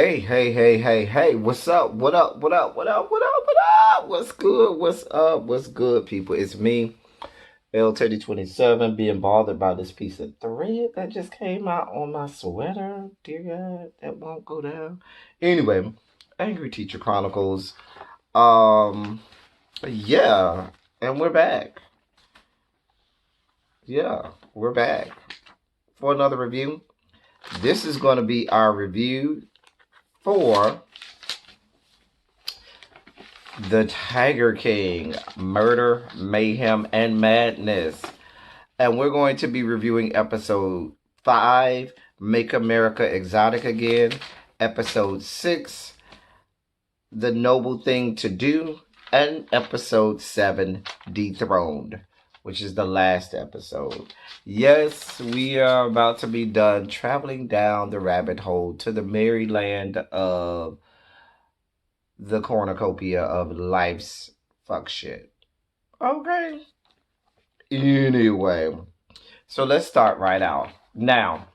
Hey, what's up? What up? What's good? What's up? What's good, people? It's me, L3027, being bothered by this piece of thread that just came out on my sweater. Dear God, that won't go down. Anyway, Angry Teacher Chronicles. Um, yeah, and we're back. Yeah, we're back for another review. This is going to be our review for The Tiger King, Murder, Mayhem, and Madness. And we're going to be reviewing episode 5, Make America Exotic Again, episode 6, The Noble Thing to Do, and episode 7, Dethroned, which is the last episode. Yes, we are about to be done traveling down the rabbit hole to the merry land of the cornucopia of life's fuck shit. Okay. Anyway, so let's start right out. Now,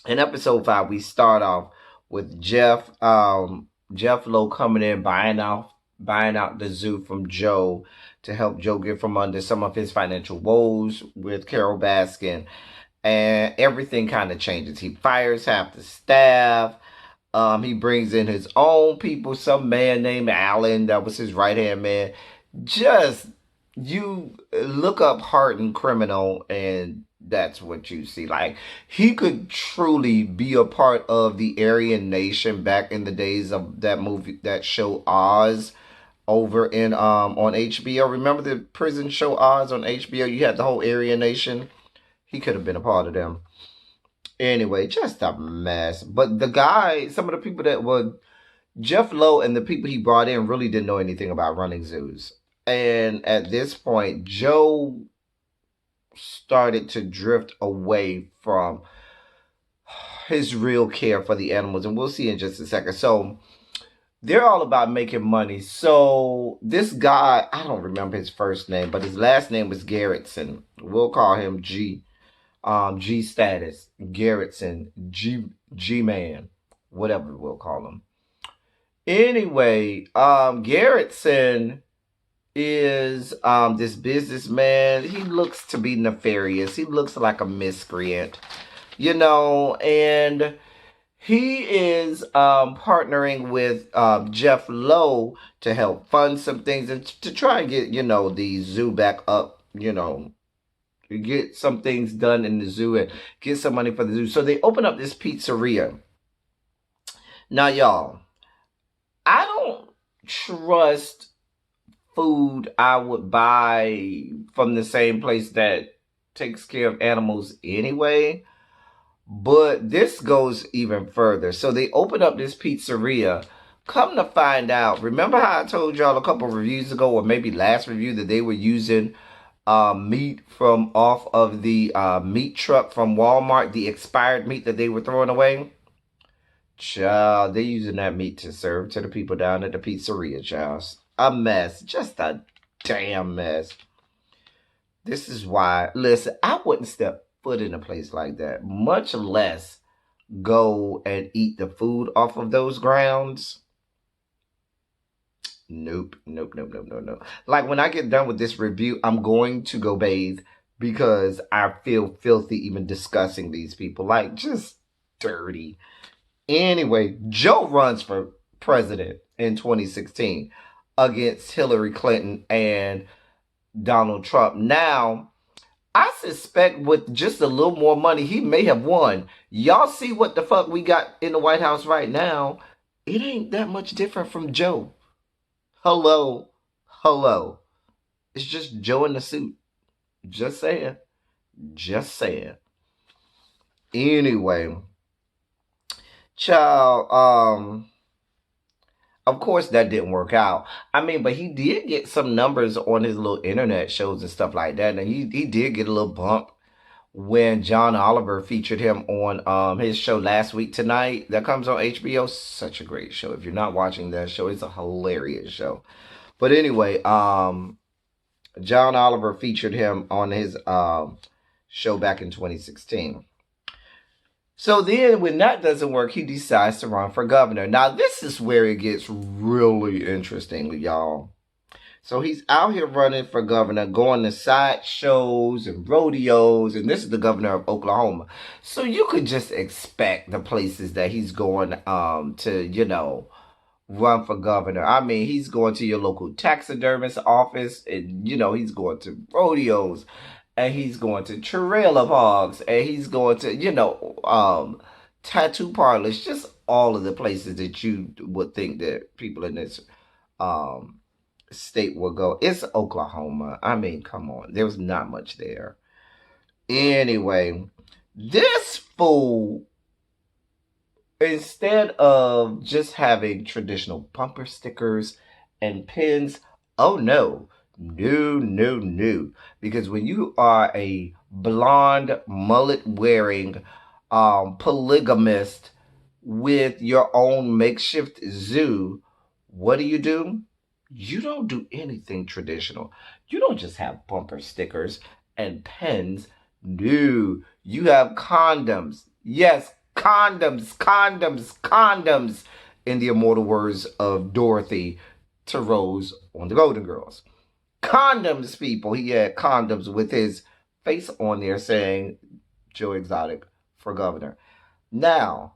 in episode 5, we start off with Jeff Lowe coming in, buying out the zoo from Joe to help Joe get from under some of his financial woes with Carol Baskin. And everything kind of changes. He fires half the staff. He brings in his own people, some man named Allen, that was his right-hand man. Just, you look up Hardened Criminal, and that's what you see. Like, he could truly be a part of the Aryan Nation back in the days of that movie, that show Oz, over in on HBO. Remember the prison show Oz on HBO? You had the whole Aryan Nation. He could have been a part of them. Anyway, just a mess. But the guy, some of the people that were, Jeff Lowe and the people he brought in really didn't know anything about running zoos. And at this point, Joe started to drift away from his real care for the animals. And we'll see in just a second. So they're all about making money. So this guy, I don't remember his first name, but his last name was Garrettson. We'll call him G. G status, Garrettson, G man, whatever we'll call him. Anyway, Garrettson is this businessman. He looks to be nefarious. He looks like a miscreant, and he is partnering with Jeff Lowe to help fund some things and to try and get, the zoo back up, get some things done in the zoo and get some money for the zoo. So they open up this pizzeria. Now, y'all, I don't trust food I would buy from the same place that takes care of animals anyway. But this goes even further. So they open up this pizzeria. Come to find out, remember how I told y'all a couple reviews ago, or maybe last review, that they were using meat from off of the meat truck from Walmart, the expired meat that they were throwing away? Child, they're using that meat to serve to the people down at the pizzeria, child. A mess. Just a damn mess. This is why, listen, I wouldn't step foot in a place like that, much less go and eat the food off of those grounds. Nope. Like, when I get done with this review, I'm going to go bathe because I feel filthy even discussing these people. Like, just dirty. Anyway, Joe runs for president in 2016 against Hillary Clinton and Donald Trump. Now, I suspect with just a little more money, he may have won. Y'all see what the fuck we got in the White House right now? It ain't that much different from Joe. Hello. It's just Joe in the suit. Just saying. Anyway, child, of course that didn't work out. I mean, but he did get some numbers on his little internet shows and stuff like that. And he did get a little bump when John Oliver featured him on his show Last Week Tonight that comes on HBO. Such a great show. If you're not watching that show, it's a hilarious show. But anyway, John Oliver featured him on his show back in 2016. So then when that doesn't work, he decides to run for governor. Now this is where it gets really interesting, y'all. So he's out here running for governor, going to side shows and rodeos, and this is the governor of Oklahoma. So you could just expect the places that he's going to, run for governor. I mean, he's going to your local taxidermist office, and he's going to rodeos, and he's going to trail of hogs, and he's going to, tattoo parlors, just all of the places that you would think that people in this um state will go. It's Oklahoma. I mean, come on. There was not much there. Anyway, this fool, instead of just having traditional bumper stickers and pins, oh no, no, no, no. Because when you are a blonde, mullet wearing polygamist with your own makeshift zoo, what do? You don't do anything traditional. You don't just have bumper stickers and pens. No, you have condoms. Yes, condoms, condoms, condoms, in the immortal words of Dorothy to Rose on the Golden Girls. Condoms, people. He had condoms with his face on there saying Joe Exotic for governor. Now,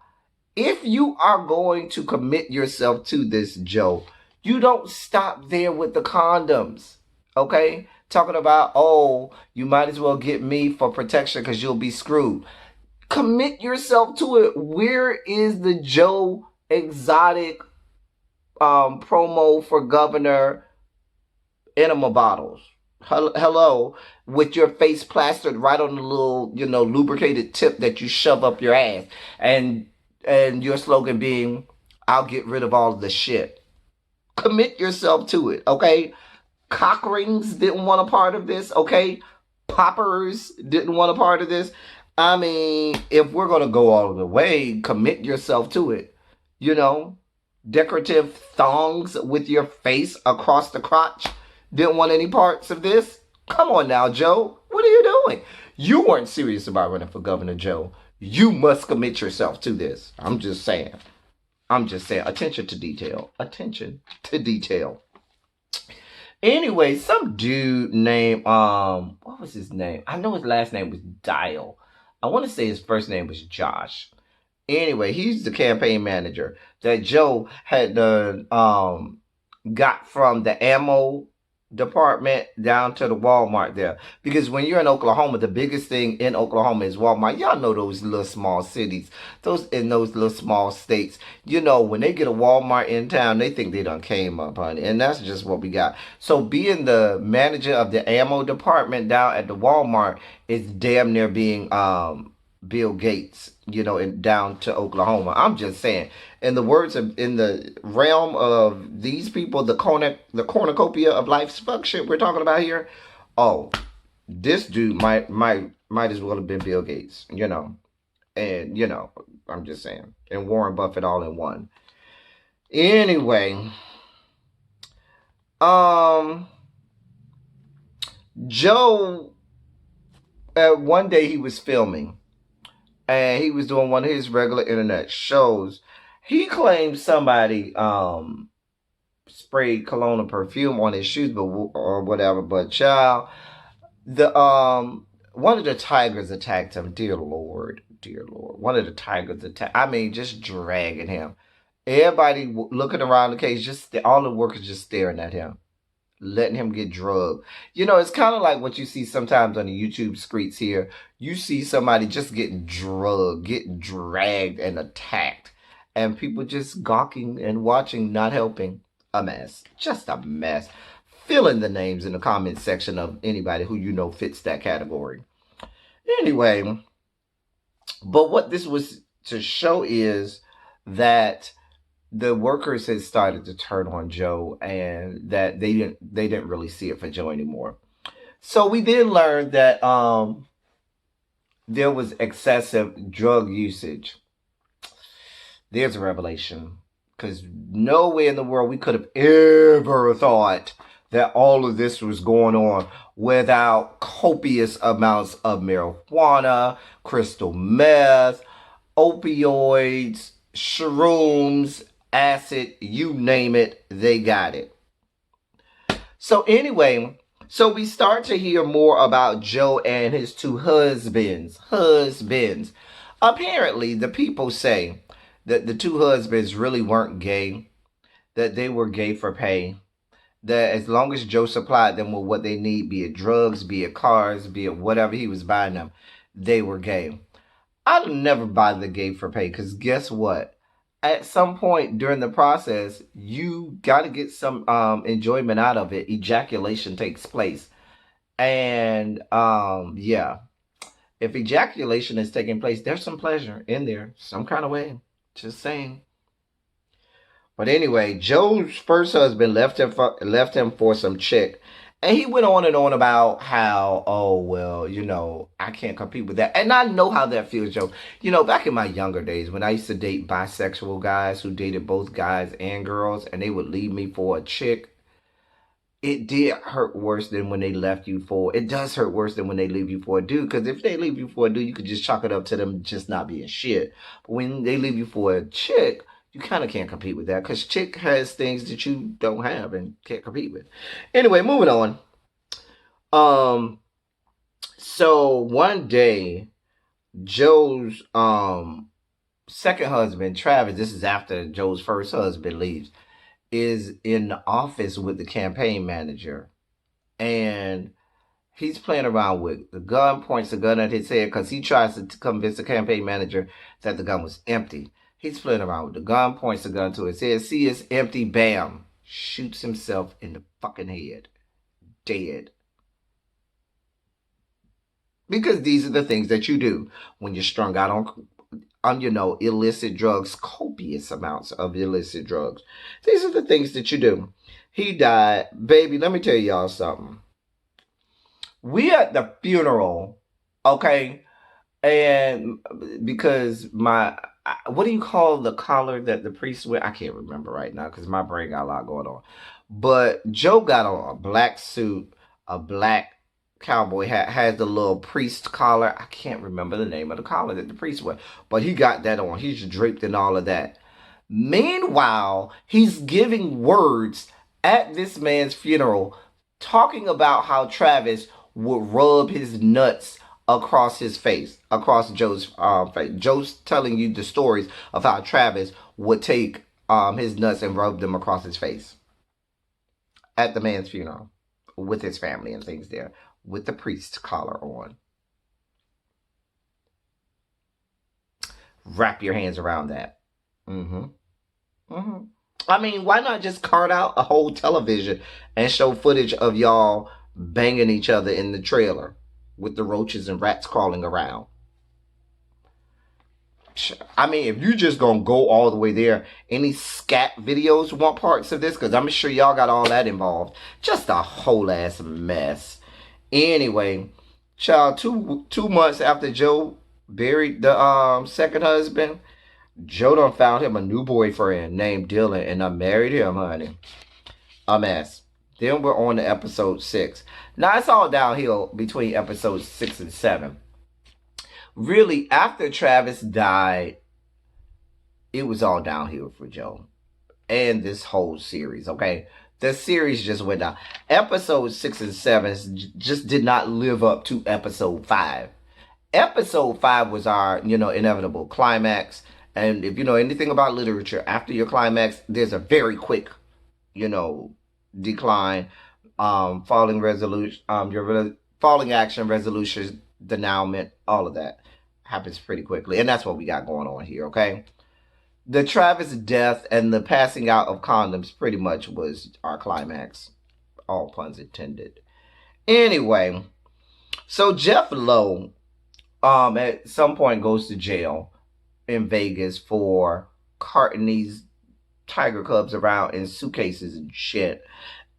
if you are going to commit yourself to this, Joe, you don't stop there with the condoms. Okay? Talking about, oh, you might as well get me for protection because you'll be screwed. Commit yourself to it. Where is the Joe Exotic promo for governor enema bottles? Hello, with your face plastered right on the little, lubricated tip that you shove up your ass, and your slogan being, "I'll get rid of all of the shit." Commit yourself to it, okay? Cock rings didn't want a part of this, okay? Poppers didn't want a part of this. I mean, if we're gonna go all the way, commit yourself to it. Decorative thongs with your face across the crotch didn't want any parts of this. Come on now, Joe. What are you doing? You weren't serious about running for governor, Joe. You must commit yourself to this. I'm just saying. Attention to detail. Attention to detail. Anyway, some dude named, what was his name? I know his last name was Dial. I want to say his first name was Josh. Anyway, he's the campaign manager that Joe had got from the ammo department down to the Walmart there. Because when you're in Oklahoma, the biggest thing in Oklahoma is Walmart. Y'all know those little small cities, those little small states. When they get a Walmart in town, they think they done came up, honey. And that's just what we got. So being the manager of the ammo department down at the Walmart is damn near being Bill Gates, down to Oklahoma. I'm just saying. In the realm of these people, the cornucopia of life's fuck shit we're talking about here. Oh, this dude might as well have been Bill Gates, and I'm just saying, and Warren Buffett all in one. Anyway, Joe, one day he was filming, and he was doing one of his regular internet shows. He claimed somebody sprayed cologne or perfume on his shoes, or whatever. But child, the one of the tigers attacked him. Dear Lord, one of the tigers attacked. I mean, just dragging him. Everybody looking around the cage, all the workers just staring at him, letting him get drugged. It's kind of like what you see sometimes on the YouTube streets here. You see somebody just getting drugged, getting dragged and attacked. And people just gawking and watching, not helping. A mess. Just a mess. Fill in the names in the comment section of anybody who fits that category. Anyway, but what this was to show is that the workers had started to turn on Joe, and that they didn't really see it for Joe anymore. So we then learned that there was excessive drug usage. There's a revelation, because nowhere in the world we could have ever thought that all of this was going on without copious amounts of marijuana, crystal meth, opioids, shrooms, acid, you name it, they got it. So anyway, so we start to hear more about Joe and his two husbands. Apparently, the people say that the two husbands really weren't gay, that they were gay for pay, that as long as Joe supplied them with what they need, be it drugs, be it cars, be it whatever he was buying them, they were gay. I'll never buy the gay for pay because guess what? At some point during the process, you got to get some enjoyment out of it. Ejaculation takes place. And yeah, if ejaculation is taking place, there's some pleasure in there, some kind of way. Just saying. But anyway, Joe's first husband left him for some chick. And he went on and on about how, oh, well, I can't compete with that. And I know how that feels, Joe. Back in my younger days, when I used to date bisexual guys who dated both guys and girls, and they would leave me for a chick, it did hurt worse than when they left you for, it does hurt worse than when they leave you for a dude. Because if they leave you for a dude, you could just chalk it up to them just not being shit. But when they leave you for a chick, you kind of can't compete with that because chick has things that you don't have and can't compete with. Anyway, moving on. So one day, Joe's second husband, Travis, this is after Joe's first husband leaves, is in the office with the campaign manager. And he's playing around with the gun, points the gun at his head because he tries to convince the campaign manager that the gun was empty. He's playing around with the gun, points the gun to his head, see it's empty, bam, shoots himself in the fucking head. Dead. Because these are the things that you do when you're strung out on illicit drugs, copious amounts of illicit drugs. These are the things that you do. He died. Baby, let me tell y'all something. We at the funeral, okay? And because what do you call the collar that the priest wear? I can't remember right now because my brain got a lot going on. But Joe got on a black suit, a black cowboy hat, has the little priest collar. I can't remember the name of the collar that the priest wear, but he got that on. He's draped in all of that. Meanwhile, he's giving words at this man's funeral, talking about how Travis would rub his nuts across his face, across Joe's face. Joe's telling you the stories of how Travis would take his nuts and rub them across his face at the man's funeral with his family and things there, with the priest's collar on. Wrap your hands around that. I mean, why not just cart out a whole television and show footage of y'all banging each other in the trailer with the roaches and rats crawling around? I mean, if you just gonna go all the way there, any scat videos want parts of this? Because I'm sure y'all got all that involved. Just a whole ass mess. Anyway, child, two months after Joe buried the second husband, Joe done found him a new boyfriend named Dylan and I married him, honey. A mess. Then we're on to episode 6. Now it's all downhill between episodes 6 and 7. Really, after Travis died, it was all downhill for Joe. And this whole series, okay? The series just went down. Episode 6 and 7 just did not live up to episode 5. Episode 5 was our, inevitable climax. And if you know anything about literature, after your climax, there's a very quick, decline, falling action, resolution, denouement, all of that happens pretty quickly. And that's what we got going on here, okay? The Travis death and the passing out of condoms pretty much was our climax. All puns intended. Anyway, so Jeff Lowe at some point goes to jail in Vegas for carting these tiger cubs around in suitcases and shit.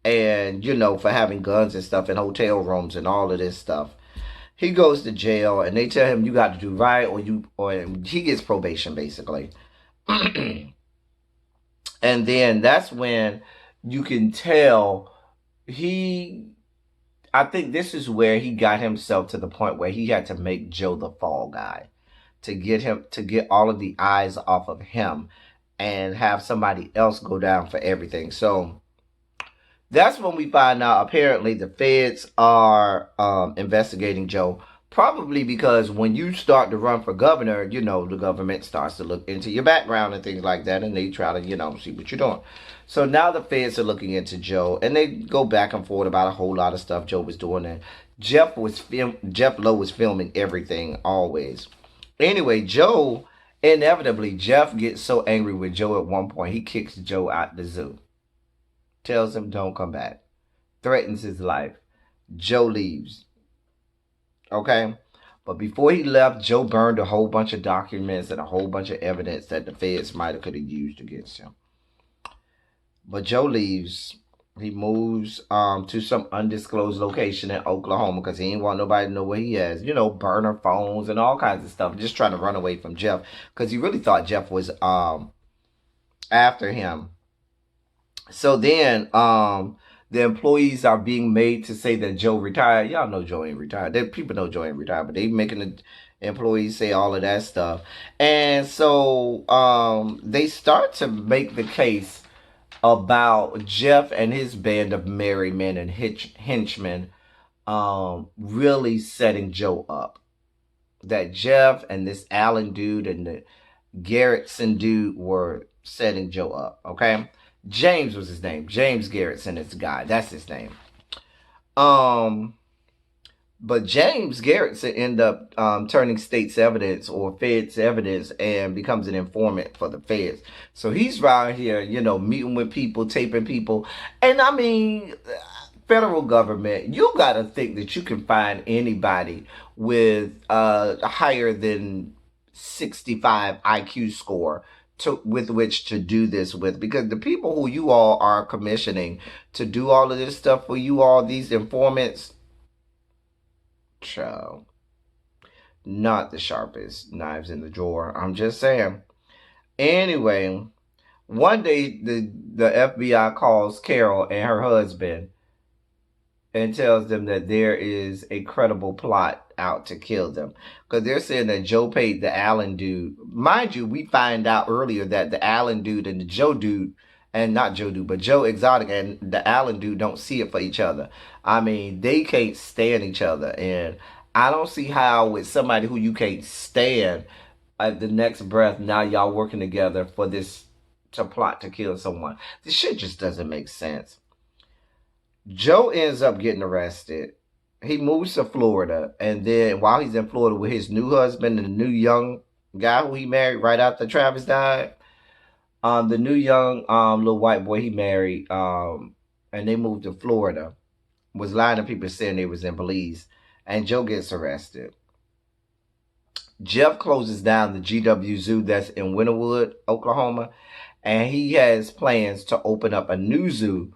And, for having guns and stuff in hotel rooms and all of this stuff. He goes to jail and they tell him you got to do right or he gets probation basically. And then that's when you can tell I think this is where he got himself to the point where he had to make Joe the fall guy. to get all of the eyes off of him and have somebody else go down for everything. So that's when we find out apparently the feds are investigating Joe. Probably because when you start to run for governor, the government starts to look into your background and things like that, and they try to, see what you're doing. So now the feds are looking into Joe, and they go back and forth about a whole lot of stuff Joe was doing. And Jeff Lowe was filming everything always. Anyway, inevitably, Jeff gets so angry with Joe at one point, he kicks Joe out the zoo. Tells him don't come back. Threatens his life. Joe leaves. Okay? But before he left, Joe burned a whole bunch of documents and a whole bunch of evidence that the feds might have could have used against him. But Joe leaves. He moves to some undisclosed location in Oklahoma because he ain't want nobody to know where he is. Burner phones and all kinds of stuff. Just trying to run away from Jeff because he really thought Jeff was after him. So then the employees are being made to say that Joe retired. Y'all know Joe ain't retired. People know Joe ain't retired, but they making the employees say all of that stuff. And so they start to make the case about Jeff and his band of merry men and henchmen really setting Joe up. That Jeff and this Allen dude and the Garrettson dude were setting Joe up, okay? James was his name. James Garrettson is the guy. That's his name. But James Garrettson ended up turning state's evidence or feds evidence and becomes an informant for the feds. So he's around here, meeting with people, taping people. And I mean, federal government, you got to think that you can find anybody with a higher than 65 IQ score with which to do this with, because the people who you all are commissioning to do all of this stuff for you all, these informants, child, not the sharpest knives in the drawer. I'm just saying. Anyway, one day the FBI calls Carol and her husband and tells them that there is a credible plot out to kill them. Because they're saying that Joe paid the Allen dude. Mind you, we find out earlier that the Allen dude and the Joe dude, and not Joe dude, but Joe Exotic and the Allen dude don't see it for each other. I mean, they can't stand each other. And I don't see how with somebody who you can't stand, at the next breath, now y'all working together for this to plot to kill someone. This shit just doesn't make sense. Joe ends up getting arrested. He moves to Florida, and then while he's in Florida with his new husband and the new young guy who he married right after Travis died, the new young little white boy he married, and they moved to Florida, was lying to people saying they was in Belize, and Joe gets arrested. Jeff closes down the GW Zoo that's in Winterwood, Oklahoma, and he has plans to open up a new zoo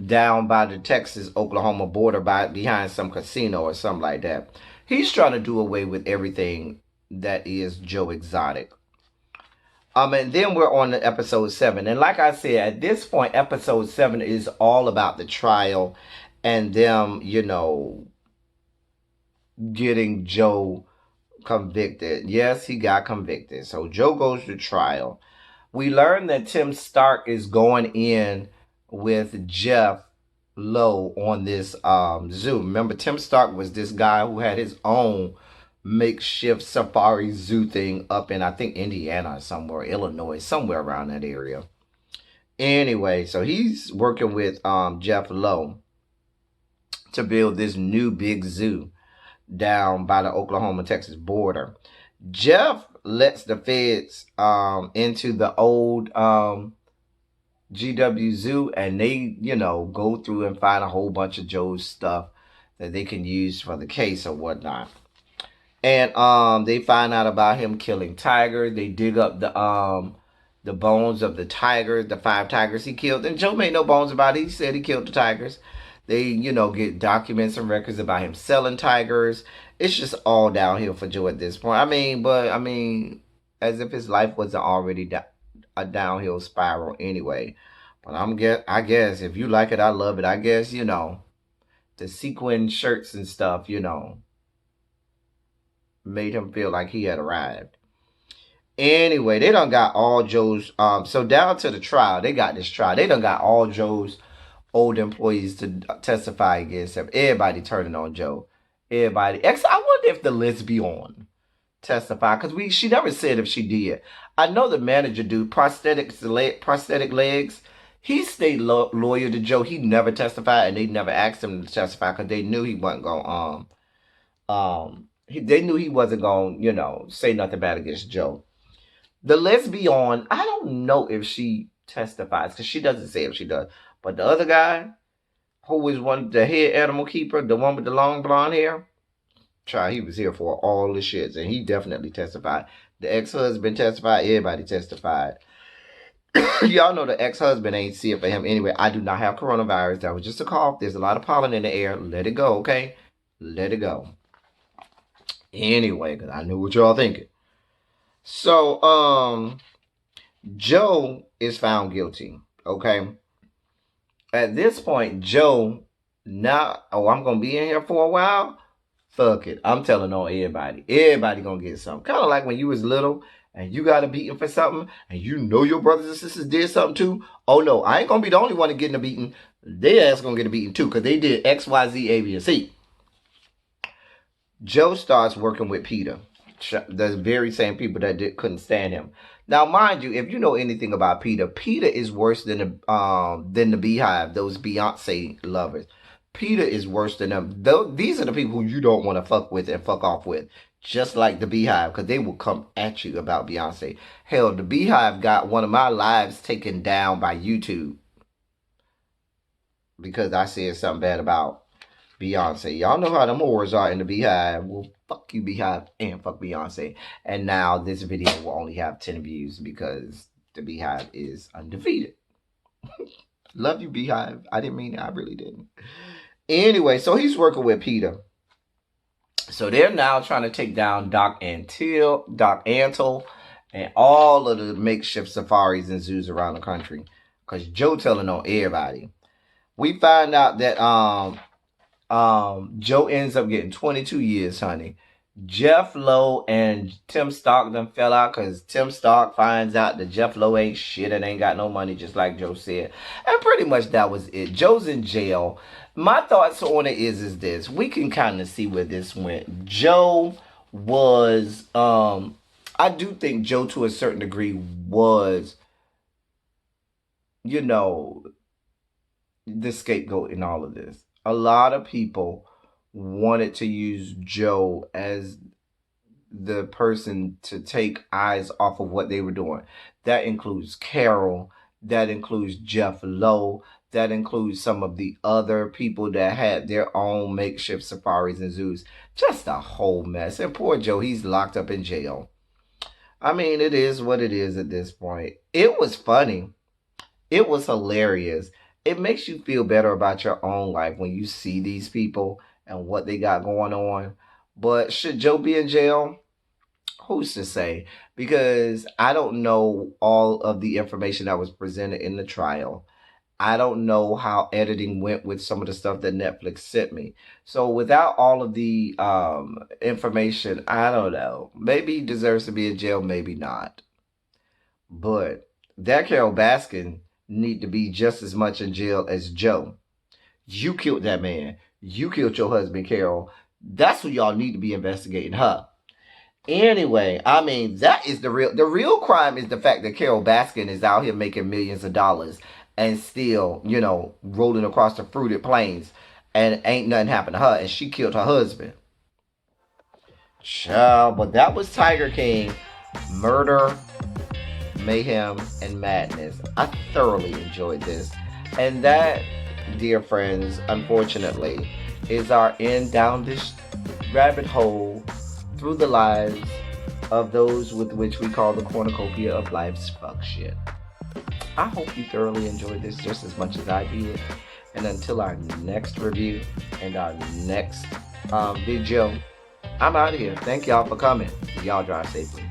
down by the Texas-Oklahoma border behind some casino or something like that. He's trying to do away with everything that is Joe Exotic. And then we're on to episode 7. And like I said, at this point, episode 7 is all about the trial and them, getting Joe convicted. Yes, he got convicted. So Joe goes to trial. We learn that Tim Stark is going in with Jeff Lowe on this zoo. Remember, Tim Stark was this guy who had his own makeshift safari zoo thing up in, I think, Indiana or somewhere, Illinois, somewhere around that area. Anyway, so he's working with Jeff Lowe to build this new big zoo down by the Oklahoma-Texas border. Jeff lets the feds into the old GW Zoo, and they, go through and find a whole bunch of Joe's stuff that they can use for the case or whatnot. And they find out about him killing tigers. They dig up the bones of the tigers, the 5 tigers he killed. And Joe made no bones about it. He said he killed the tigers. They, get documents and records about him selling tigers. It's just all downhill for Joe at this point. I mean, as if his life wasn't already a downhill spiral anyway. But I guess if you like it, I love it. I guess, the sequin shirts and stuff, made him feel like he had arrived. Anyway, they done got all Joe's, so down to the trial, they got this trial. They done got all Joe's old employees to testify against him. Everybody turning on Joe. Everybody. I wonder if the lesbian testify, because she never said if she did. I know the manager do prosthetic legs. He stayed loyal to Joe. He never testified, and they never asked him to testify because they knew he wasn't going they knew he wasn't going say nothing bad against Joe. The lesbian, I don't know if she testifies because she doesn't say if she does. But the other guy, who was the head animal keeper, the one with the long blonde hair, he was here for all the shits, and he definitely testified. The ex-husband testified. Everybody testified. Y'all know the ex-husband ain't see it for him anyway. I do not have coronavirus. That was just a cough. There's a lot of pollen in the air. Let it go, okay? Let it go. Anyway, because I knew what y'all thinking. So, Joe is found guilty, okay? At this point, Joe, I'm going to be in here for a while. Fuck it. I'm telling on everybody. Everybody going to get something. Kind of like when you was little and you got a beating for something and you know your brothers and sisters did something too. Oh, no, I ain't going to be the only one getting a beating. Their ass going to get a beating too because they did X, Y, Z, A, B, and C. Joe starts working with Peter. The very same people that couldn't stand him. Now, mind you, if you know anything about Peter, Peter is worse than the Beehive, those Beyonce lovers. Peter is worse than them. These are the people who you don't want to fuck with and fuck off with. Just like the Beehive, because they will come at you about Beyonce. Hell, the Beehive got one of my lives taken down by YouTube because I said something bad about Beyonce. Y'all know how them whores are in the Beehive. Well, fuck you, Beehive, and fuck Beyonce. And now this video will only have 10 views because the Beehive is undefeated. Love you, Beehive. I didn't mean it. I really didn't. Anyway, so he's working with Peter. So they're now trying to take down Doc Antle, and all of the makeshift safaris and zoos around the country. Because Joe telling on everybody. We find out that Joe ends up getting 22 years, honey. Jeff Lowe and Tim Stark done fell out because Tim Stark finds out that Jeff Lowe ain't shit and ain't got no money, just like Joe said. And pretty much that was it. Joe's in jail. My thoughts on it is this. We can kind of see where this went. Joe was, I do think Joe to a certain degree was, the scapegoat in all of this. A lot of people wanted to use Joe as the person to take eyes off of what they were doing. That includes Carol. That includes Jeff Lowe. That includes some of the other people that had their own makeshift safaris and zoos. Just a whole mess. And poor Joe, he's locked up in jail. I mean, it is what it is at this point. It was funny. It was hilarious. It makes you feel better about your own life when you see these people and what they got going on. But should Joe be in jail? Who's to say? Because I don't know all of the information that was presented in the trial. I don't know how editing went with some of the stuff that Netflix sent me. So without all of the information, I don't know. Maybe he deserves to be in jail, maybe not. But that Carol Baskin need to be just as much in jail as Joe. You killed that man. You killed your husband, Carol. That's who y'all need to be investigating her. Anyway, I mean, that is the real crime is the fact that Carol Baskin is out here making millions of dollars and still, rolling across the fruited plains and ain't nothing happened to her and she killed her husband. Child, but that was Tiger King, Murder, Mayhem, and Madness. I thoroughly enjoyed this. And that, dear friends, unfortunately, is our end down this rabbit hole through the lives of those with which we call the cornucopia of life's fuck shit. I hope you thoroughly enjoyed this just as much as I did. And until our next review and our next video, I'm out of here. Thank y'all for coming. Y'all drive safely.